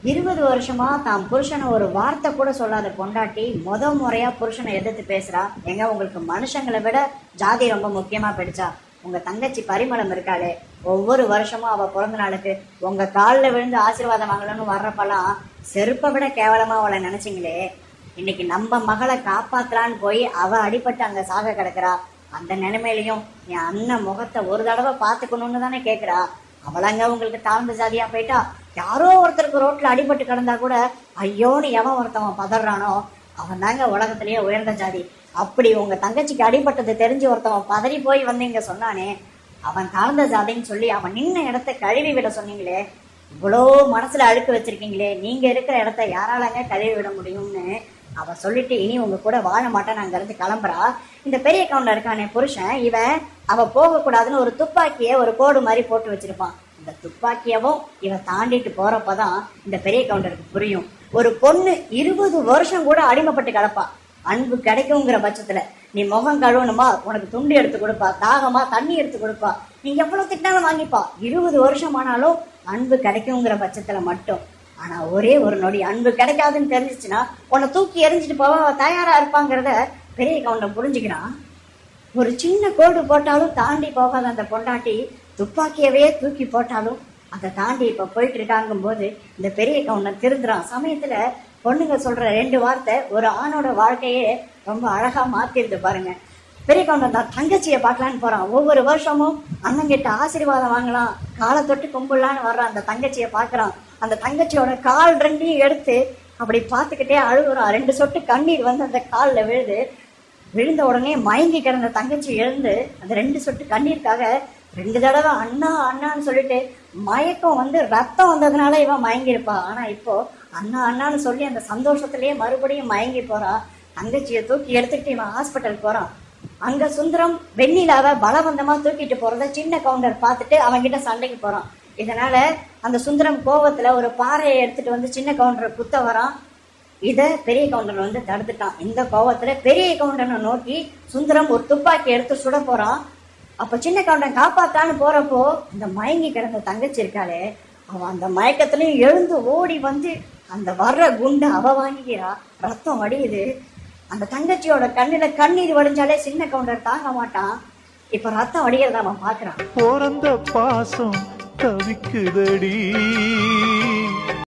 20 வருஷமா தான் புருஷனை ஒரு வார்த்தை கூட சொல்லாத பொண்டாட்டி முறையா புருஷனை எதிர்த்து பேசுறா. எங்க உங்களுக்கு மனுஷங்களை விட ஜாதி ரொம்ப முக்கியமா போயிடுச்சா? உங்க தங்கச்சி பரிமளம் இருக்காளே, ஒவ்வொரு வருஷமும் அவ பிறந்த நாளுக்கு உங்க காலில் விழுந்து ஆசீர்வாதம் வாங்கணும்னு வர்றப்பெல்லாம் செருப்பை விட கேவலமா அவளை நினைச்சிங்களே. இன்னைக்கு நம்ம மகளை காப்பாத்தலான்னு போய் அவ அடிபட்டு அங்க சாக கிடக்குறா. அந்த நிலைமையிலையும் என் அண்ணன் முகத்தை ஒரு தடவை பாத்துக்கணும்னு தானே கேக்குறா. அவளங்க உங்களுக்கு தாழ்ந்த ஜாதியா போயிட்டா? யாரோ ஒருத்தருக்கு ரோட்ல அடிபட்டு கிடந்தா கூட ஐயோன்னு எவன் ஒருத்தவன் பதறானோ அவன் தாங்க உலகத்திலேயே உயர்ந்த ஜாதி. அப்படி உங்க தங்கச்சிக்கு அடிபட்டது தெரிஞ்சு ஒருத்தவன் பதறி போய் வந்து இங்க சொன்னானே, அவன் தாழ்ந்த ஜாதின்னு சொல்லி அவன் நின்ன இடத்த கழுவி விட சொன்னீங்களே. இவ்வளோ மனசுல அழுக்கு வச்சிருக்கீங்களே, நீங்க இருக்கிற இடத்த யாராலங்க கழுவி விட முடியும்னு அவ சொல்லிட்டு இனி உங்க கூட வாழ மாட்டேன் அங்க இருந்து கிளம்புறா. இந்த பெரிய கவுண்டர் இருக்கானே புருஷன், இவன் அவ போக கூடாதுன்னு ஒரு துப்பாக்கிய ஒரு கோடு மாதிரி போட்டு வச்சிருப்பான். இந்த துப்பாக்கியவும் இவன் தாண்டிட்டு போறப்பதான் இந்த பெரிய கவுண்டருக்கு புரியும். ஒரு பொண்ணு 20 வருஷம் கூட அடிமைப்பட்டு கிடப்பா. அன்பு கிடைக்குங்கிற பட்சத்துல நீ முகம் கழுவணுமா, உனக்கு துண்டு எடுத்து கொடுப்பா, தாகமா தண்ணி எடுத்து கொடுப்பா, நீ எவ்வளவு திட்டாலும் வாங்கிப்பா. 20 வருஷம் ஆனாலும் அன்பு கிடைக்குங்கிற பட்சத்துல மட்டும். ஆனா ஒரே ஒரு நொடி அன்பு கிடைக்காதுன்னு தெரிஞ்சிச்சுன்னா உன்னை தூக்கி எரிஞ்சிட்டு போவ தயாரா இருப்பாங்கிறத பெரிய கவுண்டர் புரிஞ்சுக்கிறான். ஒரு சின்ன கோடு போட்டாலும் தாண்டி போகாத அந்த பொண்டாட்டி துப்பாக்கியவே தூக்கி போட்டாலும் அதை தாண்டி இப்ப போயிட்டு இருக்காங்கும் போது இந்த பெரிய கவுண்டர் திருந்துறான். சமயத்துல பொண்ணுங்க சொல்ற 2 வார்த்தை ஒரு ஆணோட வாழ்க்கையே ரொம்ப அழகா மாத்திருது பாருங்க. பெரிய கவுண்டர் தான் தங்கச்சியை பார்க்கலான்னு போறான். ஒவ்வொரு வருஷமும் அண்ணங்கிட்ட ஆசீர்வாதம் வாங்கலாம், காலை தொட்டு கும்பிடலான்னு வர்றான். அந்த தங்கச்சியை பார்க்கறான். அந்த தங்கச்சியோட கால் 2ஐயும் எடுத்து அப்படி பார்த்துக்கிட்டே அழுகுறான். 2 சொட்டு கண்ணீர் வந்து அந்த காலில் விழுது. விழுந்த உடனே மயங்கி கிடந்த தங்கச்சி எழுந்து அந்த 2 சொட்டு கண்ணீருக்காக 2 தடவை அண்ணா அண்ணான்னு சொல்லிட்டு மயக்கம் வந்து ரத்தம் வந்ததுனால இவன் மயங்கி இருப்பா. ஆனா இப்போ அண்ணா அண்ணான்னு சொல்லி அந்த சந்தோஷத்திலேயே மறுபடியும் மயங்கி போறான். தங்கச்சியை தூக்கி எடுத்துக்கிட்டு இவன் ஹாஸ்பிட்டல் போறான். அங்க சுந்தரம் வெண்ணிலாவை பலவந்தமா தூக்கிட்டு போறத சின்ன கவுண்டர் பார்த்துட்டு அவன்கிட்ட சண்டைக்கு போறான். இதனால அந்த சுந்தரம் கோபத்துல ஒரு பாறையை எடுத்துட்டு வந்து சின்ன கவுண்டரை குத்த வரான். இத பெரிய கவுண்டர் வந்து தடுத்துட்டான். இந்த கோபத்துல பெரிய கவுண்டரை நோக்கி சுந்தரம் ஒரு துப்பாக்கி எடுத்து சுட போறான். அப்ப சின்ன கவுண்டன் காப்பாத்தான்னு போறப்போ இந்த மயங்கி கிடந்த தங்கச்சி இருக்காளே, அவன் அந்த மயக்கத்திலையும் எழுந்து ஓடி வந்து அந்த வர்ற குண்டை அவ வாங்கிக்கிறா. ரத்தம் வடியுது. அந்த தங்கச்சியோட கண்ணுல கண்ணீர் வடிஞ்சாலே சின்ன கவுண்டர் தாங்க மாட்டான். இப்ப ரத்தம் வடிகிறத அவன் பாக்குறான். பிறந்த பாசம் தவிக்குதடி.